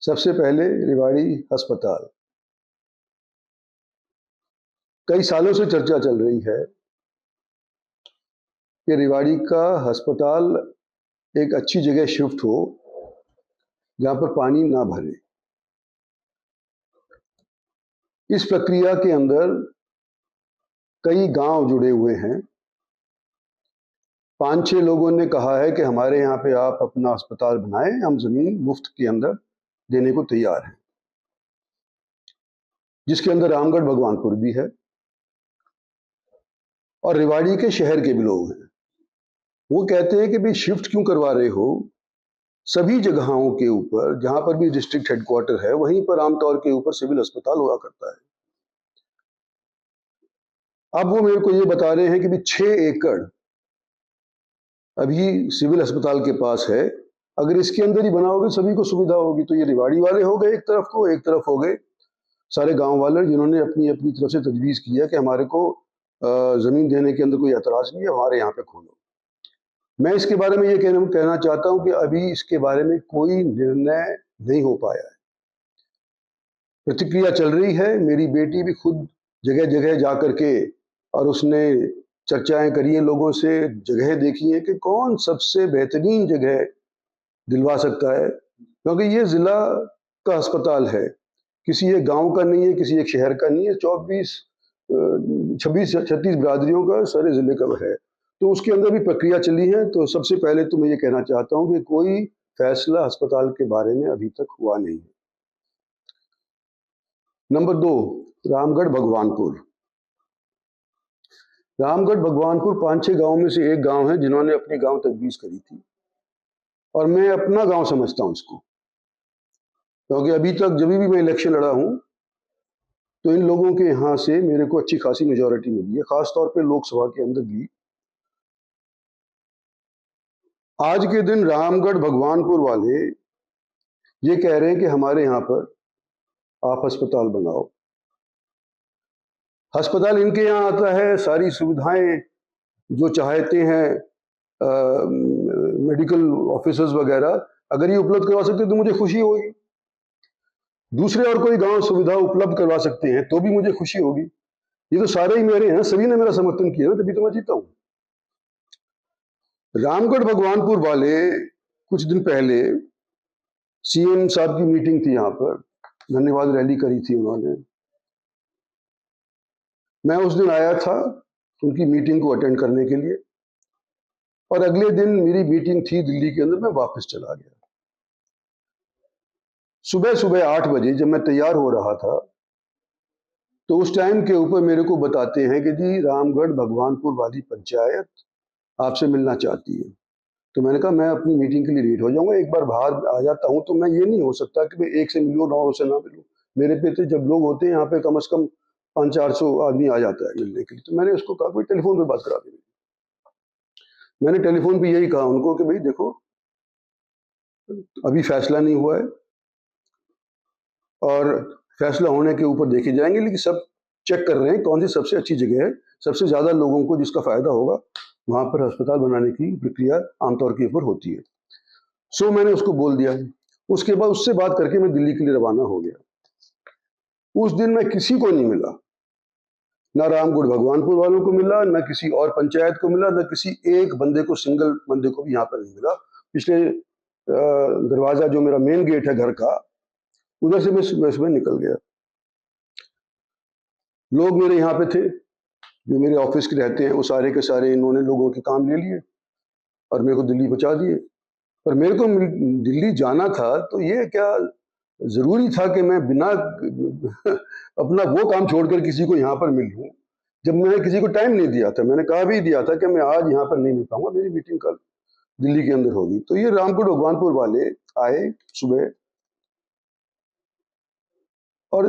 सबसे पहले रेवाड़ी अस्पताल। कई सालों से चर्चा चल रही है कि रेवाड़ी का अस्पताल एक अच्छी जगह शिफ्ट हो जहां पर पानी ना भरे। इस प्रक्रिया के अंदर कई गांव जुड़े हुए हैं। 5-6 लोगों ने कहा है कि हमारे यहाँ पे आप अपना अस्पताल बनाएं, हम जमीन मुफ्त के अंदर देने को तैयार हैं, जिसके अंदर रामगढ़ भगवानपुर भी है और रेवाड़ी के शहर के भी लोग हैं। वो कहते हैं कि भाई शिफ्ट क्यों करवा रहे हो, सभी जगहों के ऊपर जहां पर भी डिस्ट्रिक्ट हेडक्वार्टर है वहीं पर आमतौर के ऊपर सिविल अस्पताल हुआ करता है। अब वो मेरे को ये बता रहे हैं कि भी 6 एकड़ अभी सिविल अस्पताल के पास है, अगर इसके अंदर ही बनाओगे सभी को सुविधा होगी। तो ये रेवाड़ी वाले हो गए एक तरफ हो गए सारे गांव वाले जिन्होंने अपनी अपनी तरफ से तजवीज़ किया कि हमारे को ज़मीन देने के अंदर कोई एतराज़ नहीं है, हमारे यहाँ पे खोलो। मैं इसके बारे में ये कहना चाहता हूँ कि अभी इसके बारे में कोई निर्णय नहीं हो पाया है। प्रतिक्रिया चल रही है। मेरी बेटी भी खुद जगह जगह जा करके और उसने चर्चाएं करी हैं लोगों से, जगह देखी है कि कौन सबसे बेहतरीन जगह दिलवा सकता है, क्योंकि ये ज़िला का अस्पताल है, किसी एक गांव का नहीं है, किसी एक शहर का नहीं है, 26 बिरादरियों का सारे ज़िले का है। तो उसके अंदर भी प्रक्रिया चली है। तो सबसे पहले तो मैं ये कहना चाहता हूँ कि कोई फैसला अस्पताल के बारे में अभी तक हुआ नहीं है। नंबर 2, रामगढ़ भगवानपुर। रामगढ़ भगवानपुर 5-6 गांव में से एक गांव है जिन्होंने अपनी गांव तजवीज़ करी थी और मैं अपना गांव समझता हूं इसको, क्योंकि अभी तक जब भी मैं इलेक्शन लड़ा हूं तो इन लोगों के यहाँ से मेरे को अच्छी खासी मेजॉरिटी मिली है, खासतौर पे लोकसभा के अंदर भी। आज के दिन रामगढ़ भगवानपुर वाले ये कह रहे हैं कि हमारे यहाँ पर आप अस्पताल बनाओ। अस्पताल इनके यहाँ आता है, सारी सुविधाएं जो चाहते हैं मेडिकल ऑफिसर्स वगैरह अगर ये उपलब्ध करवा सकते तो मुझे खुशी होगी। दूसरे और कोई गांव सुविधा उपलब्ध करवा सकते हैं तो भी मुझे खुशी होगी। ये तो सारे ही मेरे हैं, सभी ने मेरा समर्थन किया ना, तभी तो मैं जीता हूं। रामगढ़ भगवानपुर वाले कुछ दिन पहले सीएम साहब की मीटिंग थी, यहाँ पर धन्यवाद रैली करी थी उन्होंने। मैं उस दिन आया था उनकी मीटिंग को अटेंड करने के लिए और अगले दिन मेरी मीटिंग थी दिल्ली के अंदर, मैं वापस चला गया। सुबह सुबह 8 बजे जब मैं तैयार हो रहा था तो उस टाइम के ऊपर मेरे को बताते हैं कि जी रामगढ़ भगवानपुर वाली पंचायत आपसे मिलना चाहती है। तो मैंने कहा मैं अपनी मीटिंग के लिए लेट हो जाऊंगा, एक बार बाहर आ जाता हूं। तो मैं ये नहीं हो सकता कि मैं एक से मिलूँ 9 से ना मिलूँ। मेरे पे तो जब लोग होते हैं यहाँ पे कम से कम 500-400 आदमी आ जाता है मिलने के लिए। तो मैंने उसको कहा कोई टेलीफोन पे बात करा देंगे। मैंने टेलीफोन पे यही कहा उनको कि भाई देखो अभी फैसला नहीं हुआ है और फैसला होने के ऊपर देखे जाएंगे, लेकिन सब चेक कर रहे हैं कौन सी सबसे अच्छी जगह है, सबसे ज़्यादा लोगों को जिसका फ़ायदा होगा वहाँ पर अस्पताल बनाने की प्रक्रिया आमतौर के ऊपर होती है। सो मैंने उसको बोल दिया। उसके बाद उससे बात करके मैं दिल्ली के लिए रवाना हो गया। उस दिन मैं किसी को नहीं मिला, ना रामगढ़ भगवानपुर वालों को मिला, ना किसी और पंचायत को मिला, ना किसी एक बंदे को, सिंगल बंदे को भी यहाँ पर नहीं मिला। पिछले दरवाज़ा जो मेरा मेन गेट है घर का, उधर से मैं सुबह निकल गया। लोग मेरे यहाँ पे थे जो मेरे ऑफिस के रहते हैं, वो सारे के सारे इन्होंने लोगों के काम ले लिए और मेरे को दिल्ली पहुँचा दिए। पर मेरे को दिल्ली जाना था तो ये क्या ज़रूरी था कि मैं बिना अपना वो काम छोड़कर किसी को यहाँ पर मिल लूँ, जब मैंने किसी को टाइम नहीं दिया था। मैंने कहा भी दिया था कि मैं आज यहाँ पर नहीं मिल पाऊंगा, मेरी मीटिंग कल दिल्ली के अंदर होगी। तो ये रामगढ़ भगवानपुर वाले आए सुबह, और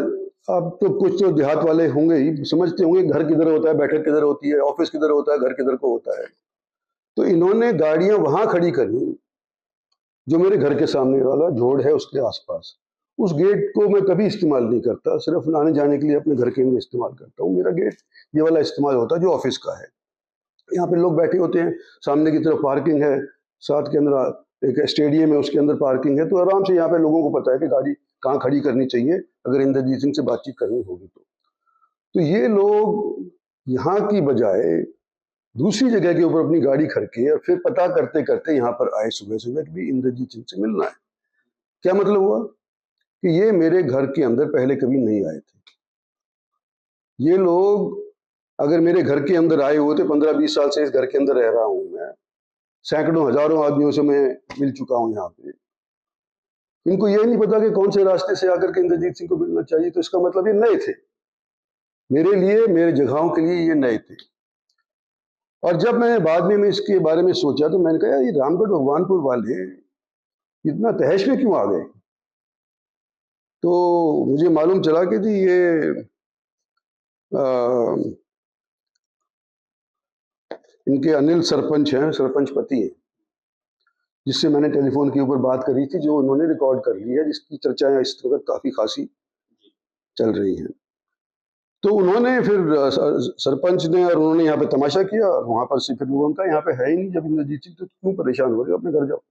अब तो कुछ तो देहात वाले होंगे ही, समझते होंगे घर किधर होता है, बैठक किधर होती है, ऑफिस किधर होता है, घर किधर को होता है। तो इन्होंने गाड़ियां वहां खड़ी करी जो मेरे घर के सामने वाला जोड़ है उसके आसपास। उस गेट को मैं कभी इस्तेमाल नहीं करता, सिर्फ आने जाने के लिए अपने घर के अंदर इस्तेमाल करता हूँ। मेरा गेट ये वाला इस्तेमाल होता है जो ऑफिस का है। यहाँ पे लोग बैठे होते हैं, सामने की तरफ पार्किंग है, साथ के अंदर एक स्टेडियम है, उसके अंदर पार्किंग है, तो आराम से यहाँ पे लोगों को पता है कि गाड़ी कहाँ खड़ी करनी चाहिए अगर इंद्रजीत सिंह से बातचीत करनी होगी तो ये लोग यहाँ की बजाय दूसरी जगह के ऊपर अपनी गाड़ी खड़के और फिर पता करते करते यहाँ पर आए सुबह सुबह कि भी इंद्रजीत सिंह से मिलना है। क्या मतलब हुआ कि ये मेरे घर के अंदर पहले कभी नहीं आए थे। ये लोग अगर मेरे घर के अंदर आए हुए थे, 15-20 साल से इस घर के अंदर रह रहा हूं मैं, सैकड़ों हजारों आदमियों से मैं मिल चुका हूं यहाँ पे, इनको ये नहीं पता कि कौन से रास्ते से आकर के इंद्रजीत सिंह को मिलना चाहिए, तो इसका मतलब ये नए थे मेरे लिए, मेरे जगहों के लिए ये नए थे। और जब मैंने बाद में इसके बारे में सोचा तो मैंने कहा ये रामगढ़ भगवानपुर वाले इतना तहश में क्यों आ गए। तो मुझे मालूम चला कि जी ये इनके अनिल सरपंच हैं, सरपंच पति हैं, जिससे मैंने टेलीफोन के ऊपर बात करी थी, जो उन्होंने रिकॉर्ड कर ली है, जिसकी चर्चाएं इस वक्त काफी खासी चल रही हैं। तो उन्होंने फिर सरपंच ने और उन्होंने यहाँ पे तमाशा किया, और वहां पर से फिर लोगों का यहाँ पे है ही नहीं जब इंद्रजीत सिंह, तो क्यों परेशान हो रहे हो, अपने घर जाओ।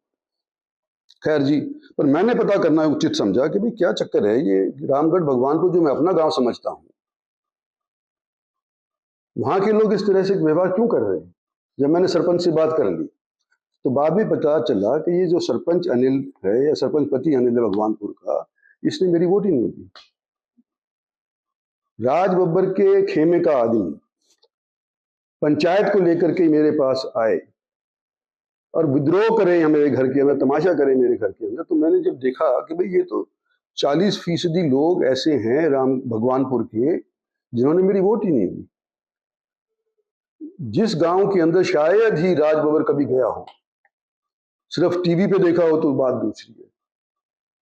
खैर जी, पर मैंने पता करना उचित समझा कि भाई क्या चक्कर है ये रामगढ़ भगवानपुर जो मैं अपना गांव समझता हूँ, वहां के लोग इस तरह से व्यवहार क्यों कर रहे हैं। जब मैंने सरपंच से बात कर ली तो बाद में पता चला कि ये जो सरपंच अनिल है या सरपंच पति अनिल है भगवानपुर का, इसने मेरी वोट ही नहीं दी। राज बब्बर के खेमे का आदमी पंचायत को लेकर के मेरे पास आए और विद्रोह करे मेरे घर के अंदर, तमाशा करे मेरे घर के अंदर। तो मैंने जब देखा कि भाई ये तो 40% लोग ऐसे हैं राम भगवानपुर के जिन्होंने मेरी वोट ही नहीं दी। जिस गांव के अंदर शायद ही राज बब्बर कभी गया हो, सिर्फ टीवी पे देखा हो तो बात दूसरी है,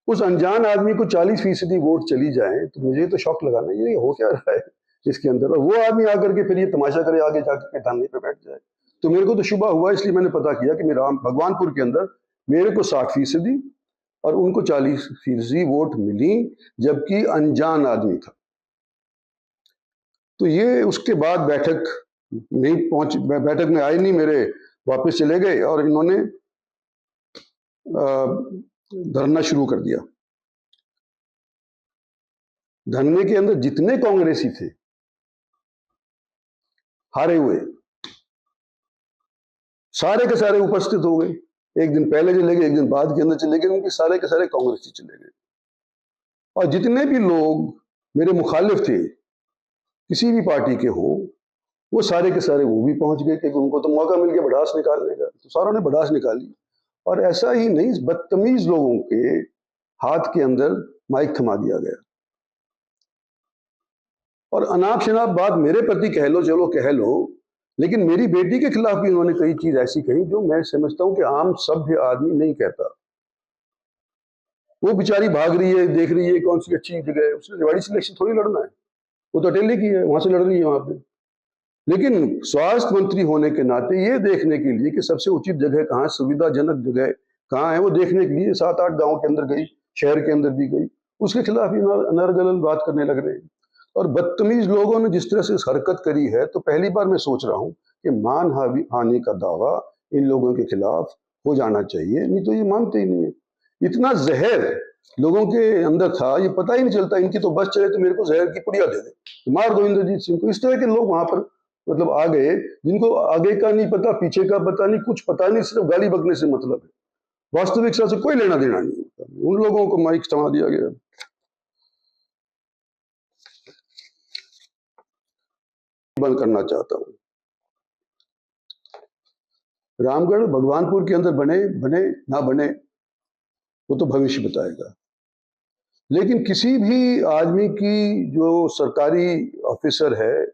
उस अनजान आदमी को 40% वोट चली जाए तो मुझे तो शौक लगा ना, ये हो क्या रहा है इसके अंदर। और वो आदमी आकर के फिर ये तमाशा करे, आगे जाकर के धरने पे बैठ जाए। तो मेरे को तो शुबा हुआ, इसलिए मैंने पता किया कि मेरा भगवानपुर के अंदर मेरे को 60% और उनको 40% वोट मिली, जबकि अनजान आदमी था। तो ये उसके बाद बैठक नहीं पहुंच, बैठक में आए नहीं, मेरे वापस चले गए और इन्होंने धरना शुरू कर दिया। धरने के अंदर जितने कांग्रेसी थे हारे हुए, सारे के सारे उपस्थित हो गए। एक दिन पहले चले गए, एक दिन बाद के अंदर चले गए, उनके सारे के सारे कांग्रेसी चले गए। और जितने भी लोग मेरे मुखालिफ थे किसी भी पार्टी के हो, वो सारे के सारे वो भी पहुंच गए, क्योंकि उनको तो मौका मिल गया भड़ास निकालने का, तो सारों ने भड़ास निकाली। और ऐसा ही नहीं, बदतमीज लोगों के हाथ के अंदर माइक थमा दिया गया। और अनाप शनाप बात मेरे प्रति कह लो, चलो कह लो, लेकिन मेरी बेटी के खिलाफ भी उन्होंने कई चीज ऐसी कही जो मैं समझता हूं कि आम सभ्य आदमी नहीं कहता। वो बेचारी भाग रही है, देख रही है कौन सी अच्छी जगह है, उसने रेवाड़ी से इलेक्शन थोड़ी लड़ना है, वो तो अटेली की है, वहां से लड़ रही है वहां पे। लेकिन स्वास्थ्य मंत्री होने के नाते ये देखने के लिए कि सबसे उचित जगह कहाँ, सुविधाजनक जगह कहाँ है, वो देखने के लिए 7-8 गांव के अंदर गई, शहर के अंदर भी गई, उसके खिलाफ ही अनर्गल बात करने लग रहे हैं। और बदतमीज लोगों ने जिस तरह से हरकत करी है, तो पहली बार मैं सोच रहा हूं कि मान हानि का दावा इन लोगों के खिलाफ हो जाना चाहिए, नहीं तो ये मानते ही नहीं है। इतना जहर लोगों के अंदर था, ये पता ही नहीं चलता, इनकी तो बस चले तो मेरे को जहर की पुड़िया दे दे, मार दो इंद्रजीत सिंह को। इस तरह के लोग वहां पर मतलब आ गए, जिनको आगे का नहीं पता, पीछे का पता नहीं, कुछ पता नहीं, सिर्फ गाली बकने से मतलब है, वास्तविकता से कोई लेना देना नहीं। उन लोगों को माइक थमा दिया गया। बंद करना चाहता हूं, रामगढ़ भगवानपुर के अंदर बने ना बने वो तो भविष्य बताएगा, लेकिन किसी भी आदमी की जो सरकारी ऑफिसर है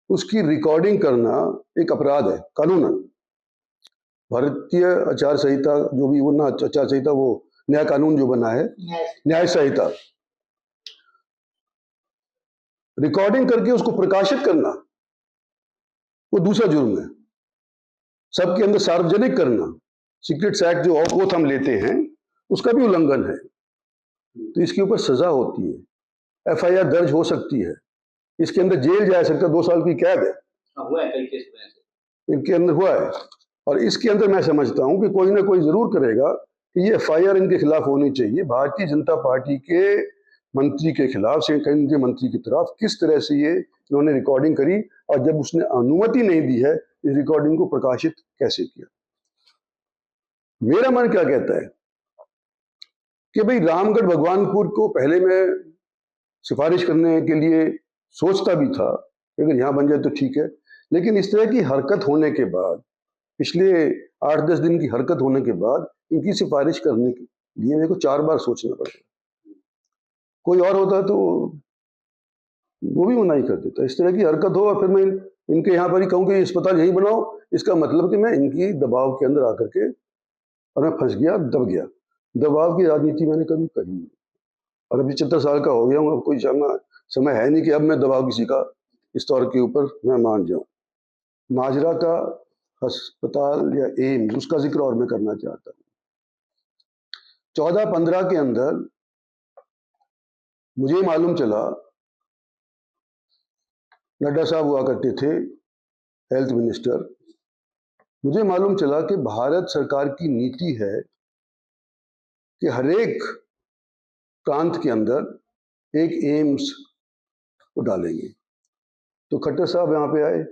उसकी रिकॉर्डिंग करना एक अपराध है कानूनन। भारतीय आचार संहिता जो भी, वो ना आचार संहिता, वो नया कानून जो बना है न्याय संहिता, रिकॉर्डिंग करके उसको प्रकाशित करना वो दूसरा जुर्म है। सबके अंदर सार्वजनिक करना, सीक्रेट्स एक्ट जो ऑफ हम लेते हैं उसका भी उल्लंघन है, तो इसके ऊपर सजा होती है, FIR दर्ज हो सकती है, इसके अंदर जेल जा सकता है, 2 साल की कैद है। हुआ है कई केस में ऐसे, इनके अंदर हुआ है। और इसके अंदर मैं समझता हूं कि कोई ना कोई जरूर करेगा कि ये एफआईआर इनके खिलाफ होनी चाहिए। भारतीय जनता पार्टी के मंत्री के खिलाफ, केंद्रीय मंत्री की तरफ किस तरह से ये इन्होंने रिकॉर्डिंग करी, और जब उसने अनुमति नहीं दी है इस रिकॉर्डिंग को प्रकाशित कैसे किया। मेरा मन क्या कहता है कि भाई रामगढ़ भगवानपुर को पहले मैं सिफारिश करने के लिए सोचता भी था, अगर यहाँ बन जाए तो ठीक है, लेकिन इस तरह की हरकत होने के बाद, पिछले 8-10 दिन की हरकत होने के बाद इनकी सिफारिश करने के लिए मेरे को 4 बार सोचना पड़ता। कोई और होता तो वो भी मना ही कर देता। इस तरह की हरकत हो और फिर मैं इनके यहाँ पर ही कहूँ कि अस्पताल यही बनाओ, इसका मतलब कि मैं इनकी दबाव के अंदर आकर के और मैं फंस गया, दब गया। दबाव की राजनीति मैंने कभी करी नहीं, और अभी 75 साल का हो गया हूँ, अब कोई समय है नहीं कि अब मैं दबाव किसी का इस तौर के ऊपर मैं मान जाऊं। माजरा का अस्पताल या एम्स, उसका जिक्र और मैं करना चाहता हूँ। 14-15 के अंदर मुझे मालूम चला, नड्डा साहब हुआ करते थे हेल्थ मिनिस्टर, मुझे मालूम चला कि भारत सरकार की नीति है कि हर एक प्रांत के अंदर एक एम्स को डालेंगे। तो खट्टर साहब यहाँ पे आए,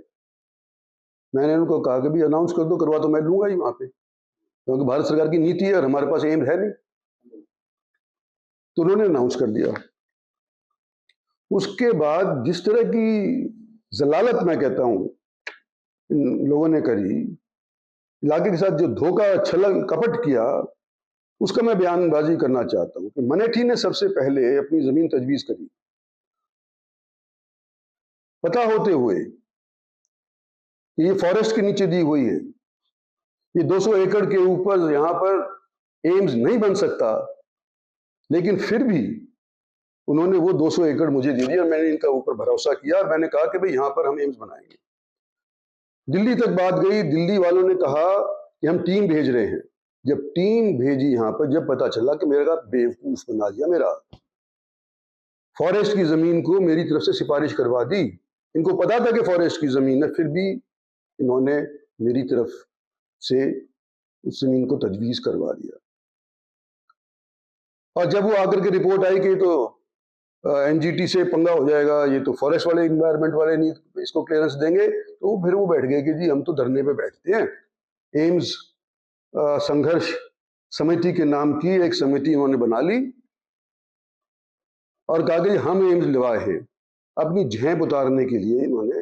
मैंने उनको कहा कि भी अनाउंस कर दो, करवा तो मैं लूंगा ही वहां पे, क्योंकि भारत सरकार की नीति है और हमारे पास एम्स है नहीं। तो उन्होंने अनाउंस कर दिया। उसके बाद जिस तरह की जलालत मैं कहता हूं इन लोगों ने करी, इलाके के साथ जो धोखा छल कपट किया, उसका मैं बयानबाजी करना चाहता हूं कि मनेठी ने सबसे पहले अपनी जमीन तजवीज करी, पता होते हुए कि ये फॉरेस्ट के नीचे दी हुई है, ये 200 एकड़ के ऊपर यहां पर एम्स नहीं बन सकता, लेकिन फिर भी उन्होंने वो 200 एकड़ मुझे दे दिया। मैंने इनका ऊपर भरोसा किया और मैंने कहा कि भाई यहां पर हम एम्स बनाएंगे। दिल्ली तक बात गई, दिल्ली वालों ने कहा कि हम टीम भेज रहे हैं। जब टीम भेजी यहां पर, जब पता चला कि मेरा बेवकूफ बना दिया, मेरा फॉरेस्ट की जमीन को मेरी तरफ से सिफारिश करवा दी। इनको पता था कि फॉरेस्ट की जमीन है, फिर भी इन्होंने मेरी तरफ से उस जमीन को तजवीज करवा दिया। और जब वो आकर के रिपोर्ट आई कि तो एनजीटी से पंगा हो जाएगा, ये तो फॉरेस्ट वाले, इन्वायरमेंट वाले नहीं इसको क्लियरेंस देंगे, तो फिर वो बैठ गए कि जी हम तो धरने पे बैठते हैं। एम्स संघर्ष समिति के नाम की एक समिति उन्होंने बना ली और कहा कि हम एम्स लिवाए हैं। अपनी झेप उतारने के लिए इन्होंने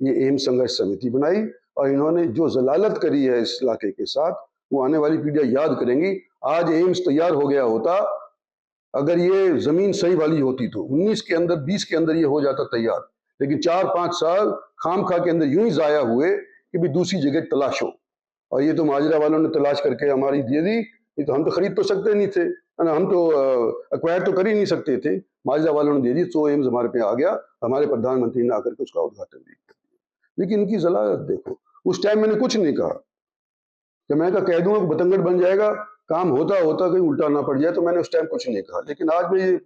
ये एम्स संघर्ष समिति बनाई, और इन्होंने जो जलालत करी है इस इलाके के साथ, वो आने वाली पीढ़ियां याद करेंगी। आज एम्स तैयार हो गया होता, अगर ये जमीन सही वाली होती तो 19 के अंदर, 20 के अंदर ये हो जाता तैयार, लेकिन 4-5 साल खाम खा के अंदर यूं ही जाया हुए कि भी दूसरी जगह तलाशो। और ये तो माजरा वालों ने तलाश करके हमारी दे दी, ये तो हम तो खरीद तो सकते नहीं थे, हम तो अक्वायर तो कर ही नहीं सकते थे, माजरा वालों ने दे दी, तो एम्स हमारे पे आ गया, हमारे प्रधानमंत्री ने आकर के उसका उद्घाटन भी किया। लेकिन इनकी जलालत देखो। उस टाइम मैंने कुछ नहीं कहा कि मैं कह दूंगा बतंगड़ बन जाएगा, काम होता होता कहीं उल्टा ना पड़ जाए, तो मैंने उस टाइम कुछ नहीं कहा। लेकिन आज मैं ये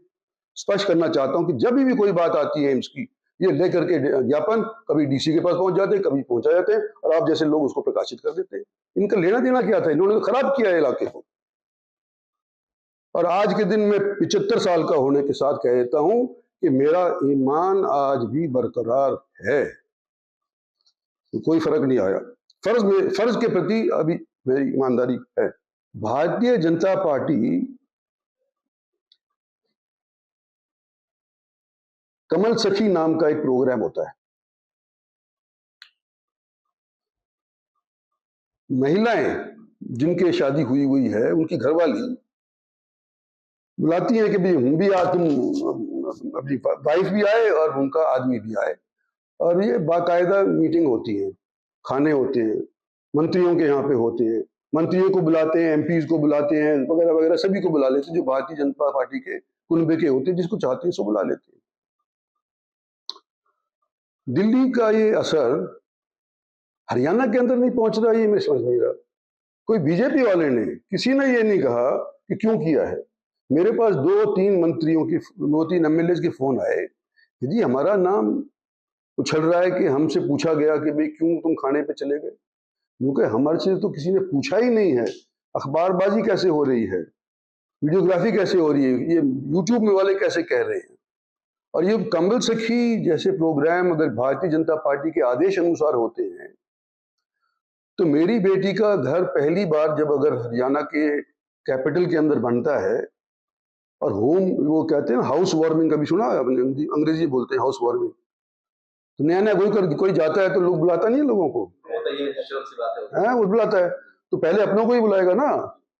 स्पष्ट करना चाहता हूं कि जब भी कोई बात आती है एम्स की, ये लेकर के ज्ञापन कभी डीसी के पास पहुंच जाते, कभी पहुंचा जाते हैं, और आप जैसे लोग उसको प्रकाशित कर देते हैं। इनका लेना देना क्या था? इन्होंने तो खराब किया है इलाके को। और आज के दिन में 75 साल का होने के साथ कह देता हूं कि मेरा ईमान आज भी बरकरार है, तो कोई फर्क नहीं आया। फर्ज के प्रति अभी मेरी ईमानदारी है। भारतीय जनता पार्टी कमल सखी नाम का एक प्रोग्राम होता है, महिलाएं जिनके शादी हुई है, उनकी घरवाली बुलाती है कि भाई हम भी आज, तुम अपनी वाइफ भी आए और उनका आदमी भी आए, और ये बाकायदा मीटिंग होती है, खाने होते हैं, मंत्रियों के यहाँ पे होते हैं, मंत्रियों को बुलाते हैं, एमपीज को बुलाते हैं, वगैरह वगैरह, सभी को बुला लेते हैं जो भारतीय जनता पार्टी के कुनबे के होते हैं, जिसको चाहते हैं सो बुला लेते हैं। दिल्ली का ये असर हरियाणा के अंदर नहीं पहुंच रहा, ये मैं समझ नहीं रहा। कोई बीजेपी वाले ने, किसी ने ये नहीं कहा कि क्यों किया है। मेरे पास 2-3 मंत्रियों की, 2-3 एमएलए के फोन आए कि जी हमारा नाम उछल रहा है कि हमसे पूछा गया कि भाई क्यों तुम खाने पे चले गए। क्योंकि हमारे से तो किसी ने पूछा ही नहीं है। अखबारबाजी कैसे हो रही है, वीडियोग्राफी कैसे हो रही है, ये यूट्यूब में वाले कैसे कह रहे हैं। और ये कमल सखी जैसे प्रोग्राम अगर भारतीय जनता पार्टी के आदेश अनुसार होते हैं, तो मेरी बेटी का घर पहली बार जब अगर हरियाणा के कैपिटल के अंदर बनता है, और होम, वो कहते हैं हाउस वार्मिंग, कभी सुना है आपने? अंग्रेजी बोलते हैं हाउस वार्मिंग। तो नया नया कोई जाता है तो लोग बुलाता नहीं है लोगों को, है वो बुलाता है, तो पहले अपनों को ही बुलाएगा ना।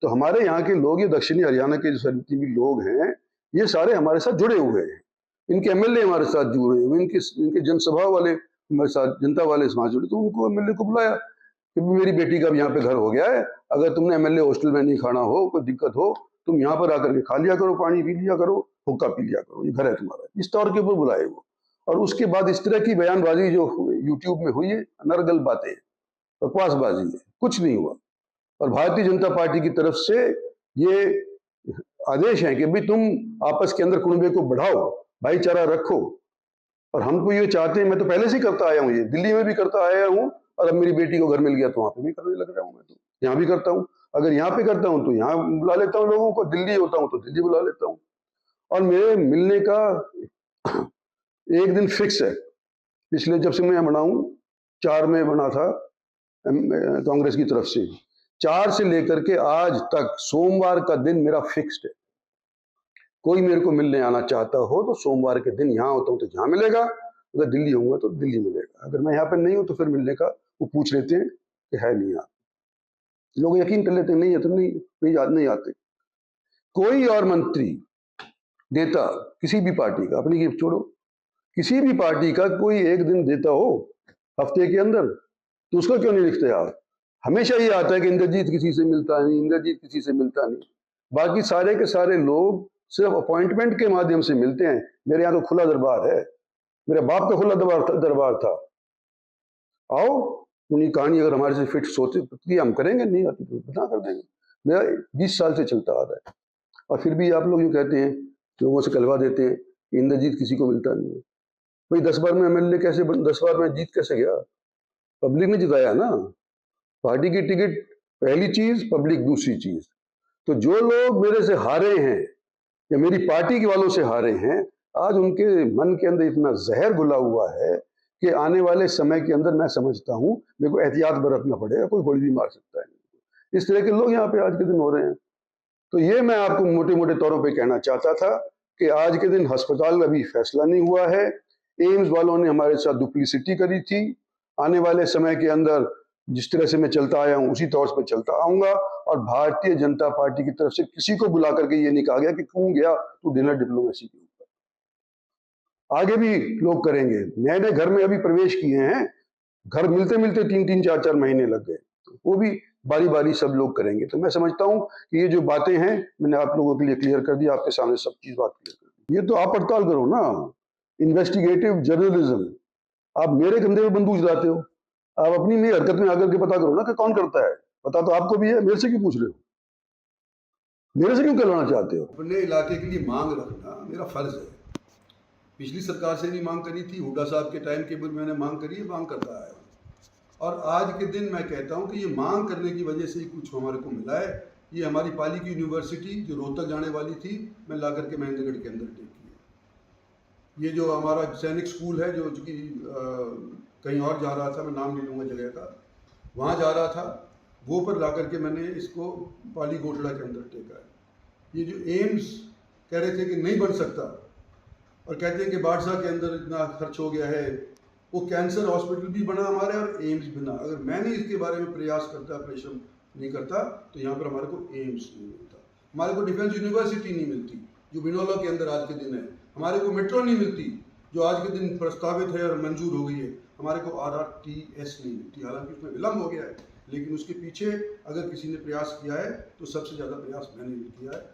तो हमारे यहाँ के लोग, ये दक्षिणी हरियाणा के जो भी लोग हैं, ये सारे हमारे साथ जुड़े हुए हैं। इनके एमएलए हमारे साथ जुड़े हुए, इनके जनसभा वाले हमारे साथ, जनता वाले समाज जुड़े, तो उनको एमएलए को बुलाया कि मेरी बेटी का यहाँ पे घर हो गया है, अगर तुमने एमएलए हॉस्टल में नहीं खाना हो, कोई दिक्कत हो, तुम यहाँ पर आकर के खा लिया करो, पानी पी लिया करो, हुक्का पी लिया करो, ये घर है तुम्हारा। इस तौर के ऊपर बुलाए वो। और उसके बाद इस तरह की बयानबाजी जो यूट्यूब में हुई है, अनर्गल बातें, बकवासबाजी है, कुछ नहीं हुआ। और भारतीय जनता पार्टी की तरफ से ये आदेश है कि भाई तुम आपस के अंदर कुनबे को बढ़ाओ, भाईचारा रखो। और हम तो ये चाहते हैं, मैं तो पहले से करता आया हूँ, ये दिल्ली में भी करता आया हूँ, और अब मेरी बेटी को घर मिल गया तो वहां पे भी करने लग रहा हूँ। मैं तो यहाँ भी करता हूँ, अगर यहाँ पे करता हूँ तो यहाँ बुला लेता हूँ लोगों को, दिल्ली होता हूँ तो दिल्ली बुला लेता हूँ। और मेरे मिलने का एक दिन फिक्स है, पिछले जब से मैं बना हूँ, 4 में बना था कांग्रेस की तरफ से, 4 से लेकर के आज तक सोमवार का दिन मेरा फिक्स्ड है। कोई मेरे को मिलने आना चाहता हो तो सोमवार के दिन यहाँ होता हूँ तो यहाँ मिलेगा, अगर दिल्ली होऊंगा तो दिल्ली मिलेगा, अगर मैं यहाँ पर नहीं हूँ तो फिर मिलने का वो पूछ लेते हैं कि है नहीं यहाँ। लोग यकीन कर लेते हैं नहीं है तो नहीं आते। कोई और मंत्री, नेता किसी भी पार्टी का, अपनी की छोड़ो, किसी भी पार्टी का कोई एक दिन देता हो हफ्ते के अंदर, तो उसका क्यों नहीं लिखते आप? हमेशा ये आता है कि इंद्रजीत किसी से मिलता नहीं, इंद्रजीत किसी से मिलता नहीं। बाकी सारे के सारे लोग सिर्फ अपॉइंटमेंट के माध्यम से मिलते हैं। मेरे यहाँ तो खुला दरबार है, मेरे बाप का खुला दरबार था। आओ, उनकी कहानी अगर हमारे से फिट सोते तो हम करेंगे, नहीं आती तो बता कर देंगे। मेरा 20 साल से चलता आ रहा है, और फिर भी आप लोग यूँ कहते हैं, लोगों से कहलवा देते हैं कि इंद्रजीत किसी को मिलता नहीं है। भाई 10 बार में एमएलए कैसे 10 बार में जीत कैसे गया? पब्लिक ने जिताया ना। पार्टी की टिकट पहली चीज, पब्लिक दूसरी चीज। तो जो लोग मेरे से हारे हैं या मेरी पार्टी के वालों से हारे हैं, आज उनके मन के अंदर इतना जहर घुला हुआ है कि आने वाले समय के अंदर मैं समझता हूं मेरे को एहतियात बरतना पड़ेगा, कोई गोली भी मार सकता है। इस तरह के लोग यहाँ पे आज के दिन हो रहे हैं। तो ये मैं आपको मोटे मोटे तौरों पे कहना चाहता था कि आज के दिन अस्पताल अभी फैसला नहीं हुआ है, एम्स वालों ने हमारे साथ डुप्लिसिटी करी थी। आने वाले समय के अंदर जिस तरह से मैं चलता आया हूं उसी तौर पर चलता आऊंगा, और भारतीय जनता पार्टी की तरफ से किसी को बुला करके ये नहीं कहा गया कि क्यों गया तू डिनर डिप्लोमेसी के ऊपर। आगे भी लोग करेंगे, नए नए घर में अभी प्रवेश किए हैं, घर मिलते मिलते 3-3, 4-4 महीने लग गए, तो वो भी बारी बारी सब लोग करेंगे। तो मैं समझता हूं कि ये जो बातें हैं मैंने आप लोगों के लिए क्लियर कर दी, आपके सामने सब चीज बात क्लियर कर दी। ये तो आप पड़ताल करो ना, इन्वेस्टिगेटिव जर्नलिज्म। आप मेरे कंधे पे बंदूक चलाते हो, आप अपनी मेरी हरकत में आकर के पता करो ना कि कौन करता है। पता तो आपको भी है, मेरे से क्यों पूछ रहे हो? मेरे से क्यों करवाना चाहते हो? अपने इलाके के लिए मांग रखना मेरा फर्ज है। पिछली सरकार से भी मांग करी थी, हुड्डा साहब के टाइम के बाद मैंने मांग करी है, मांग करता आया हूँ। और आज के दिन मैं कहता हूँ कि ये मांग करने की वजह से ही कुछ हमारे को मिला है। ये हमारी पाली की यूनिवर्सिटी जो रोहतक जाने वाली थी, मैं ला करके महेंद्रगढ़ के अंदर टेकी है। ये जो हमारा सैनिक स्कूल है जो कि कहीं और जा रहा था, मैं नाम नहीं लूँगा जगह का, वहाँ जा रहा था, वो पर ला करके मैंने इसको पाली गोटला के अंदर टेका है। ये जो एम्स कह रहे थे कि नहीं बन सकता, और कहते हैं कि बादशाह के अंदर इतना खर्च हो गया है, वो कैंसर हॉस्पिटल भी बना हमारे और एम्स बना। अगर मैं नहीं इसके बारे में प्रयास करता, परिश्रम नहीं करता, तो यहाँ पर हमारे को एम्स नहीं मिलता, हमारे को डिफेंस यूनिवर्सिटी नहीं मिलती जो बिनौला के अंदर आज के दिन है, हमारे को मेट्रो नहीं मिलती जो आज के दिन प्रस्तावित है और मंजूर हो गई है, हमारे को RRTS नहीं मिलती। हालांकि उसमें विलम्ब हो गया है, लेकिन उसके पीछे अगर किसी ने प्रयास किया है तो सबसे ज़्यादा प्रयास मैंने भी किया है।